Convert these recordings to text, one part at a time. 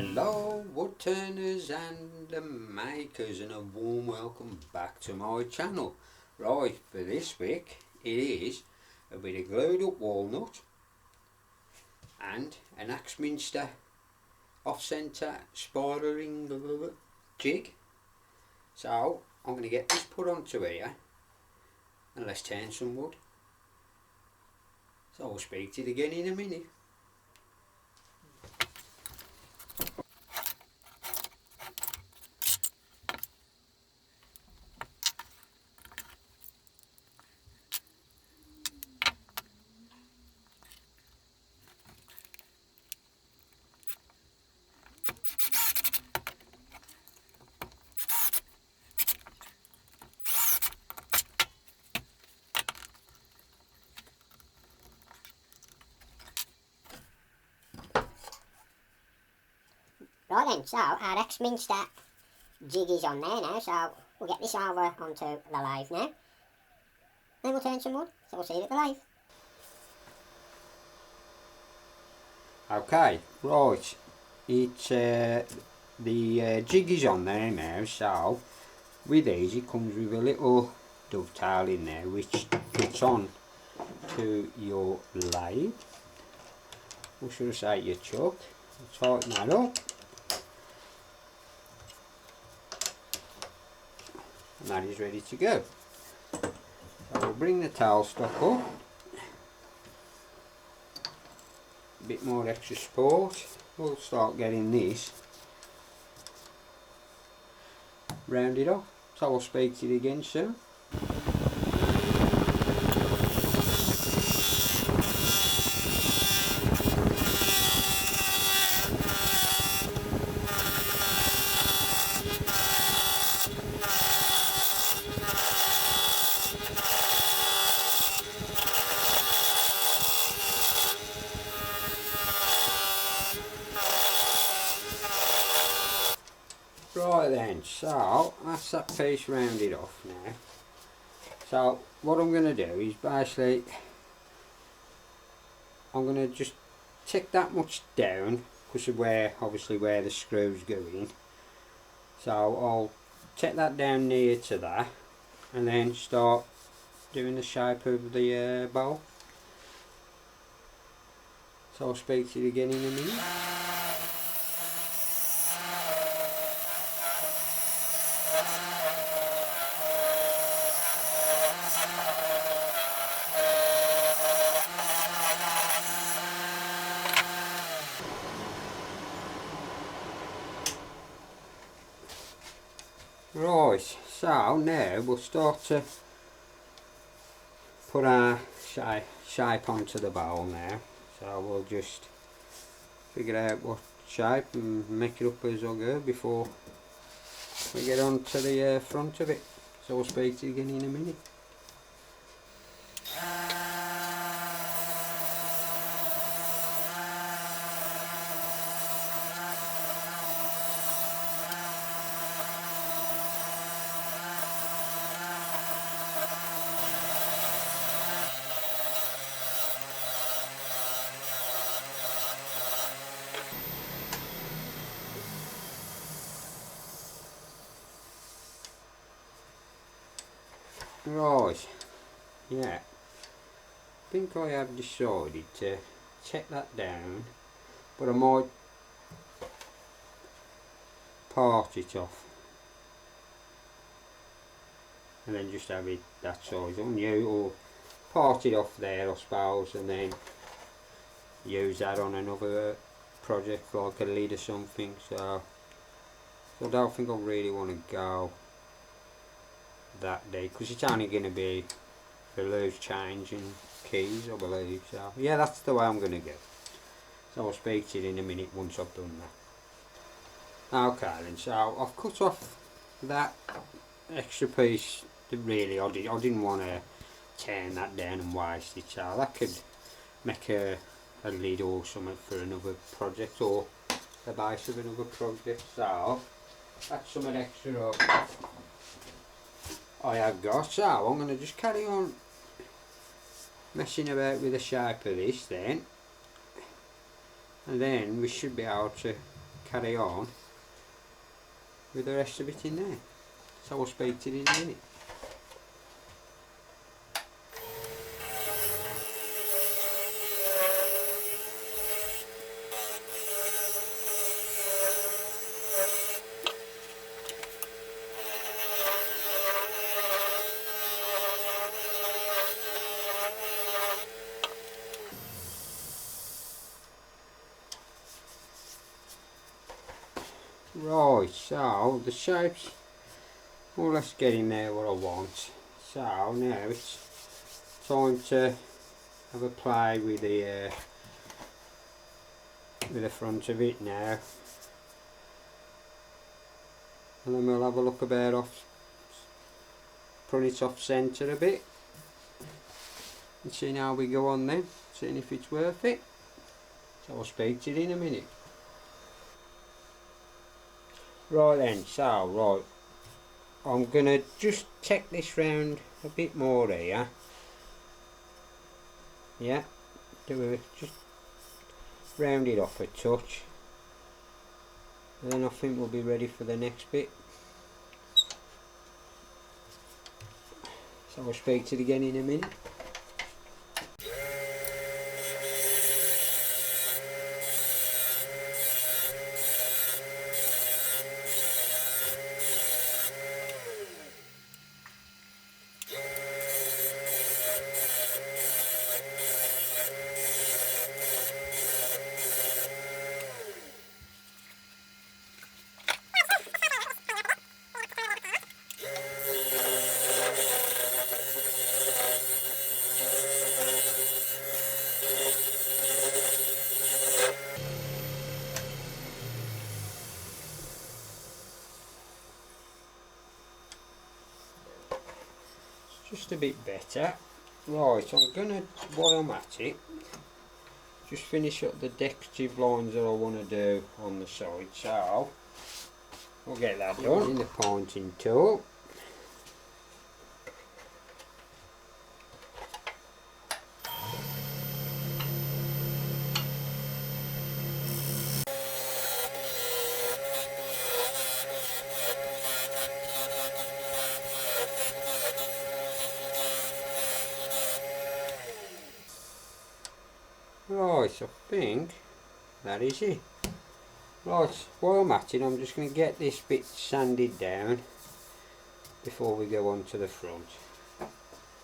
Hello wood turners and the makers, and a warm welcome back to my channel. Right, for this week it is a bit of glued up walnut and an Axminster off-centre spiral ring jig. So I'm going to get this put onto here and let's turn some wood. So I'll speak to you again in a minute. Right then, so our Axminster jig is on there now, so we'll get this over onto the lathe now. Then we'll turn some wood, so we'll see you at the lathe. Okay, right, it's the jig is on there now, so with these it comes with a little dovetail in there which fits on to your lathe, or should I say your chuck. Tighten that up and that is ready to go. So we'll bring the tail stock up, a bit more extra support. We'll start getting this rounded off, so I'll speak to you again soon. Right then, so that's that piece rounded off now. So what I'm going to do is basically I'm going to just take that much down because of obviously where the screws go in. So I'll take that down near to that and then start doing the shape of the bowl. So I'll speak to you again in a minute. Right, so now we'll start to put our shape onto the bowl now. So we'll just figure out what shape and make it up as I go before we get on to the front of it. So we'll speak to you again in a minute. Right, yeah, I think I have decided to take that down, but I might part it off and then just have it that size on you, or part it off there I suppose and then use that on another project like a lid or something. So I don't think I really want to go that day because it's only going to be for loose change and keys I believe. So yeah, that's the way I'm going to go. So I'll speak to you in a minute once I've done that. Okay then, so I've cut off that extra piece that really I didn't want to turn that down and waste it, so that could make a lid or something for another project or the base of another project. So that's some extra I have got. So I'm going to just carry on messing about with the shape of this then, and then we should be able to carry on with the rest of it in there. So I'll speak to you in a minute. Right, so the shape's more or less getting there what I want. So now it's time to have a play with the front of it now, and then we'll have a look about off, putting it off centre a bit, and seeing how we go on then, seeing if it's worth it. So I'll speak to you in a minute. Right then, so right, I'm gonna just take this round a bit more here. Yeah, just round it off a touch, and then I think we'll be ready for the next bit. So I'll speak to you again in a minute. Just a bit better. Right, I'm gonna, while I'm at it, just finish up the decorative lines that I want to do on the side. So we'll get that done. In the pointing tool. Right, I think that is it. Right, while I'm at it, I'm just going to get this bit sanded down before we go on to the front.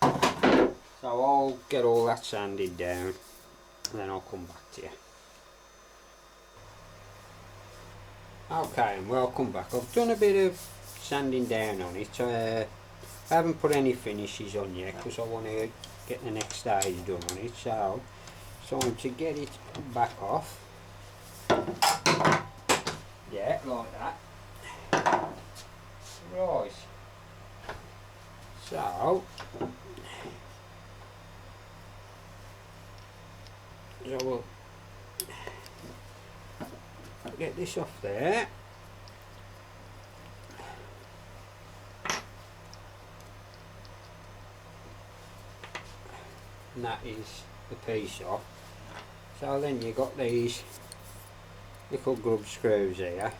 So I'll get all that sanded down and then I'll come back to you. Okay, and welcome back. I've done a bit of sanding down on it. I haven't put any finishes on yet because I want to get the next stage done on it. So time to get it back off. Yeah, like that. Right. So we'll get this off there. And that is the piece off. So then you've got these little grub screws here.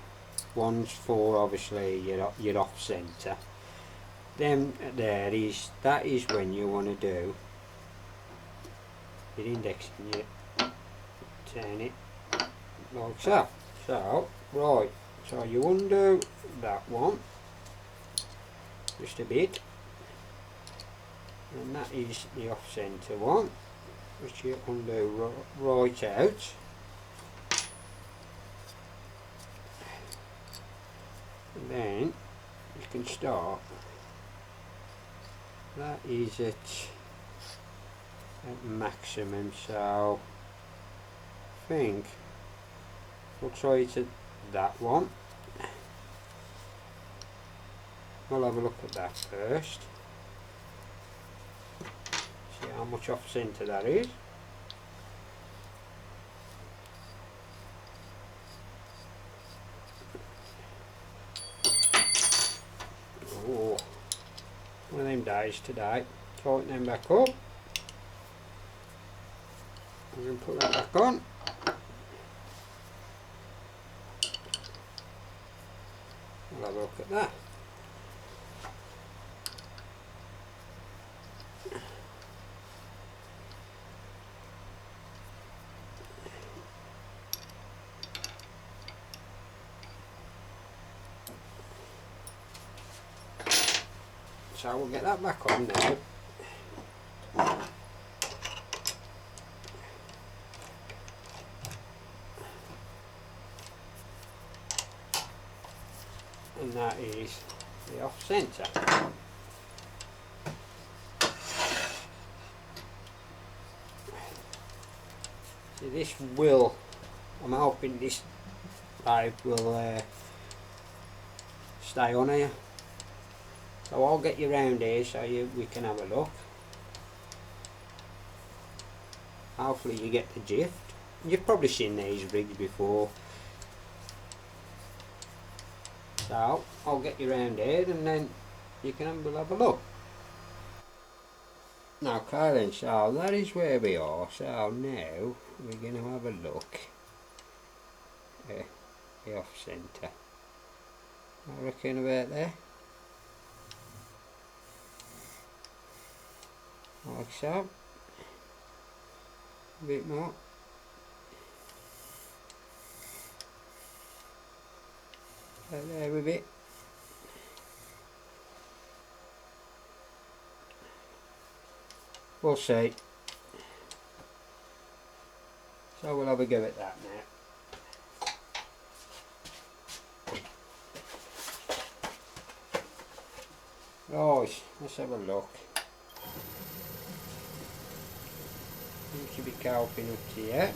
One's for obviously your off centre. Then that is when you want to do your index and you turn it like so. So right, so you undo that one just a bit, and that is the off centre one, which you undo right out. And then you can start. That is at maximum, so I think we'll try it at that one. We'll have a look at that first. See how much off centre that is. Oh, one of them days today. Tighten them back up. And then put that back on. have a look at that. So we'll get that back on now. And that is the off centre. So this will, I'm hoping this pipe will stay on here. So I'll get you round here so we can have a look. Hopefully you get the gist. You've probably seen these rigs before. So I'll get you round here and then you can have a look. Okay then, so that is where we are. So now we're going to have a look at the off centre. I reckon about there. Like so. A bit more. Right there a bit. We'll see. So we'll have a go at that now. Right, let's have a look. You should be coping up to here.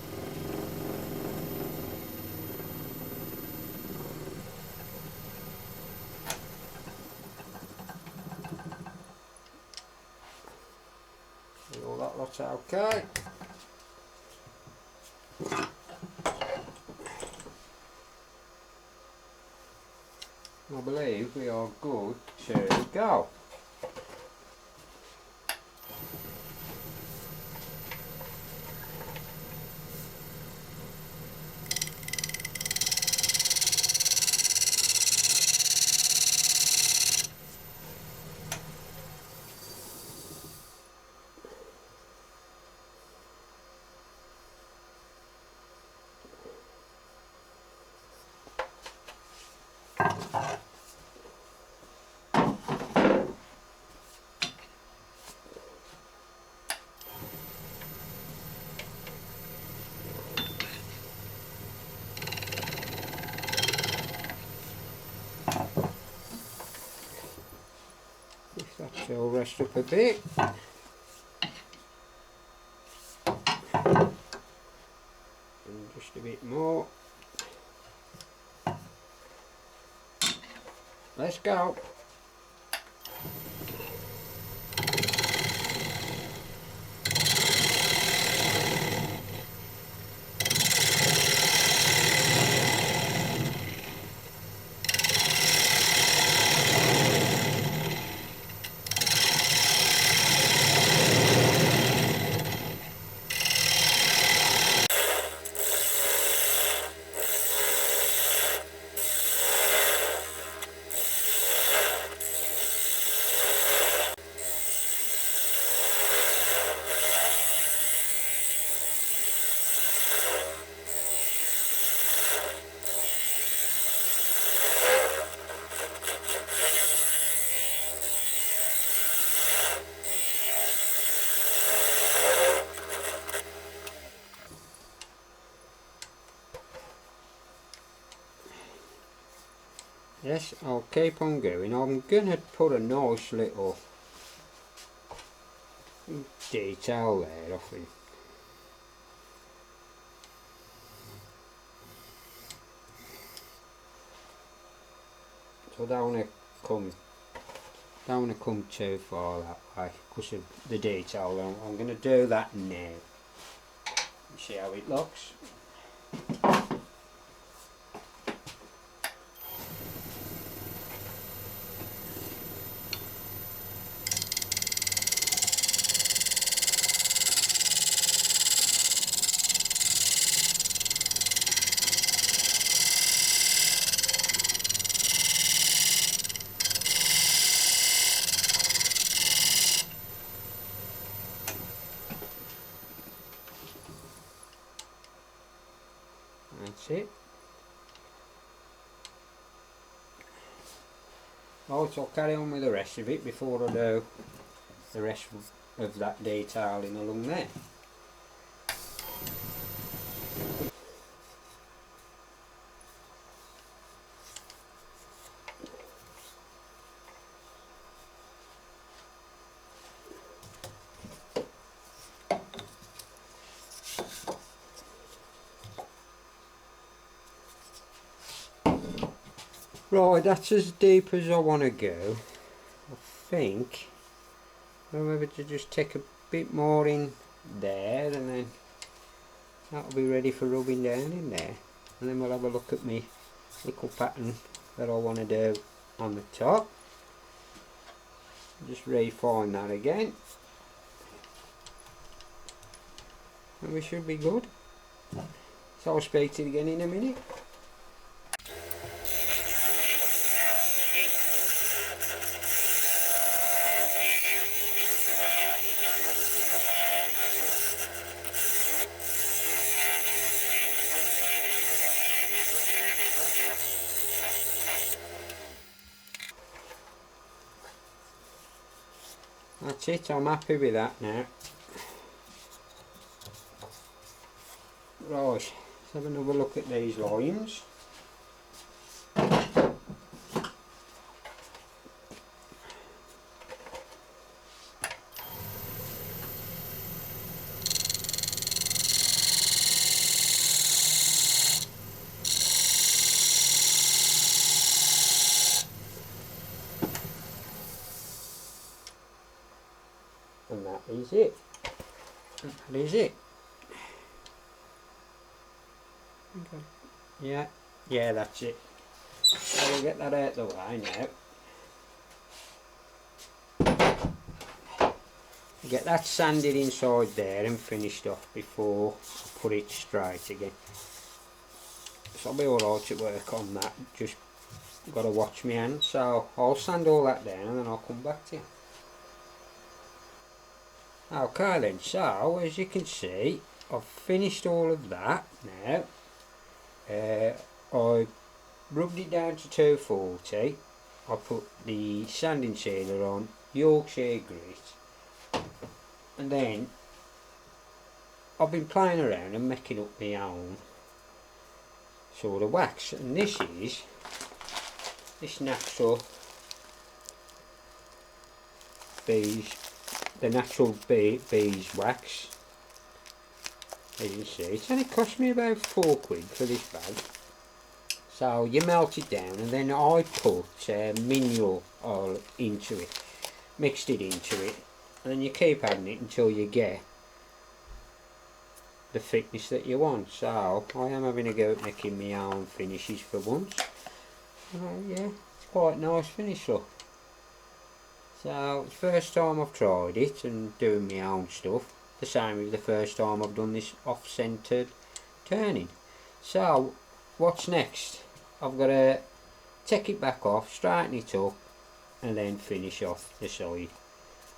All that lot's okay. I believe we are good to go. If that will rest up a bit. And just a bit more. Let's go. Yes, I'll keep on going. I'm going to put a nice little detail there, I think. So I don't want to come too far that way because of the detail. I'm going to do that now. See how it looks. That's it. Right, so I'll carry on with the rest of it before I do the rest of that detailing along there. Right, that's as deep as I want to go. I think I'm able to just take a bit more in there, and then that'll be ready for rubbing down in there. And then we'll have a look at my little pattern that I want to do on the top. Just refine that again, and we should be good. So I'll speak to you again in a minute. That's it, I'm happy with that now. Right, let's have another look at these lines. And that is it. That is it. Okay. Yeah, that's it. So we'll get that out of the way now. Get that sanded inside there and finished off before I put it straight again. So I'll be alright to work on that, just got to watch my hands. So I'll sand all that down and then I'll come back to you. Okay then, so as you can see, I've finished all of that now. I rubbed it down to 240. I put the sanding sealer on, Yorkshire grit, and then I've been playing around and making up my own sort of wax, and this is this natural the natural beeswax. As you can see, it's only cost me about £4 for this bag. So you melt it down, and then I put mineral oil into it, mixed it into it, and then you keep adding it until you get the thickness that you want. So I am having a go at making my own finishes for once. Yeah, it's quite a nice finish look. So it's the first time I've tried it and doing my own stuff. The same with the first time I've done this off-centered turning. So what's next? I've got to take it back off, straighten it up, and then finish off the side,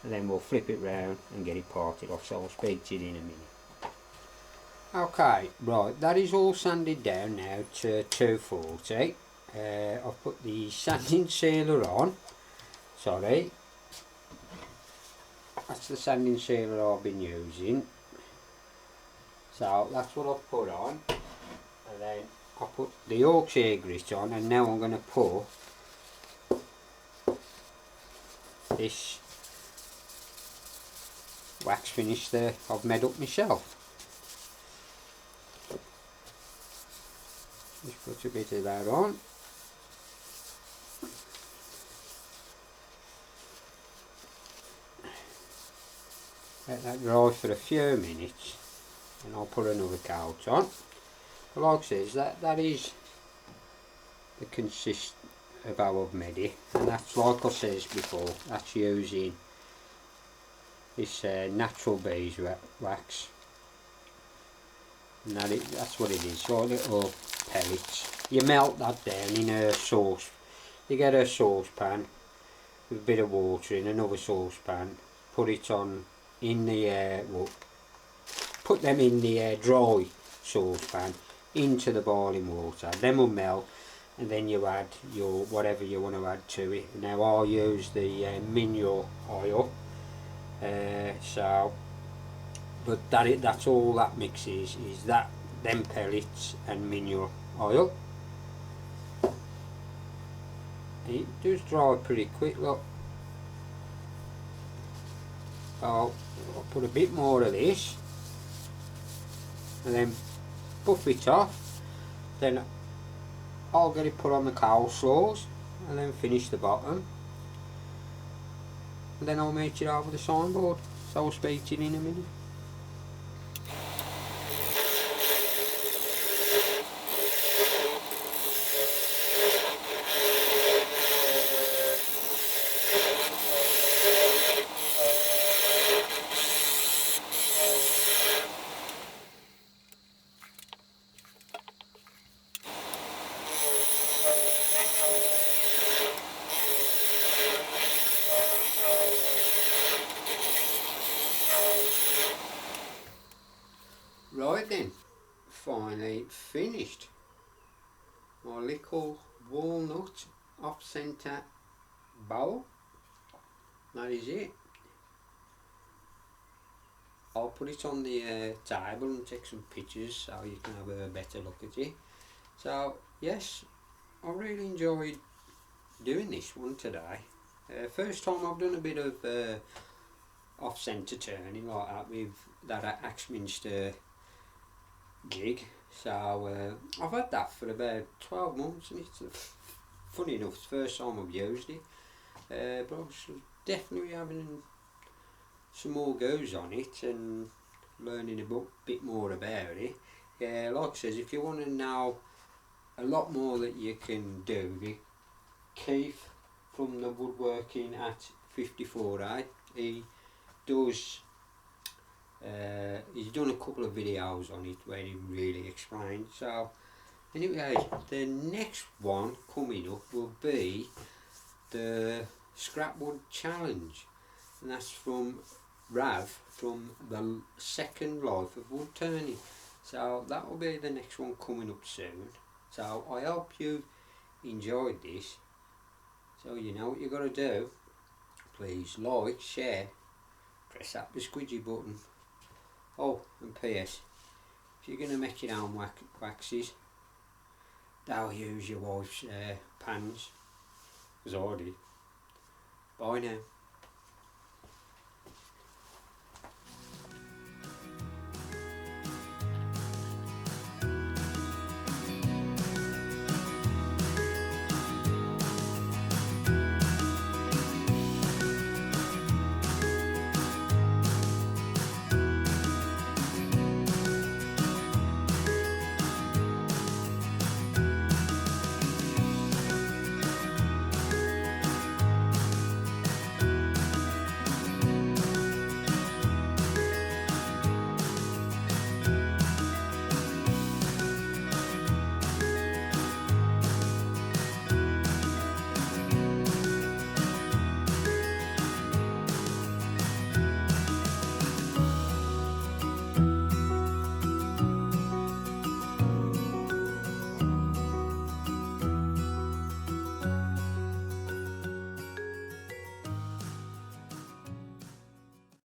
and then we'll flip it round and get it parted off. So I'll speak to you in a minute. Okay, right, that is all sanded down now to 240. I've put the sanding sealer on. Sorry, that's the sanding sealer I've been using. So that's what I've put on, and then I put the Yorkshire grit on, and now I'm going to put this wax finish that I've made up myself. Just put a bit of that on. Let that dry for a few minutes, and I'll put another coat on. But like I says, that is the consist of how I've made it, and that's, like I says before, that's using this natural beeswax, and that's what it is, like little pellets. You melt that down in a sauce. You get a saucepan with a bit of water in another saucepan, put it on in the put them in the dry saucepan. into the boiling water, then will melt, and then you add your whatever you want to add to it. Now I'll use the mineral oil, so but that's all that mix is that them pellets and mineral oil. It does dry pretty quick, look. I'll put a bit more of this and then buff it off, then I'll get it put on the coleslaws and then finish the bottom, and then I'll make it over the signboard, so I'll speak to you in a minute. Right then, finally finished my little walnut off-centre bowl. That is it. I'll put it on the table and take some pictures so you can have a better look at it. So yes, I really enjoyed doing this one today. First time I've done a bit of off-centre turning like that with that Axminster jig. So I've had that for about 12 months, and it's funny enough, it's the first time I've used it. But I was definitely having some more goes on it and learning a bit more about it. Yeah, like I says, if you want to know a lot more that you can do, the Keith from the woodworking at 54A, he does he's done a couple of videos on it where he really explains. So anyway, the next one coming up will be the scrapwood challenge, and that's from Rav from the Second Life of Wood Turning. So that will be the next one coming up soon. So I hope you enjoyed this. So you know what you got to do. Please like, share, press that squidgy button. Oh, and PS, if you're going to make your own waxes, don't use your wife's pans, as I did. Bye now.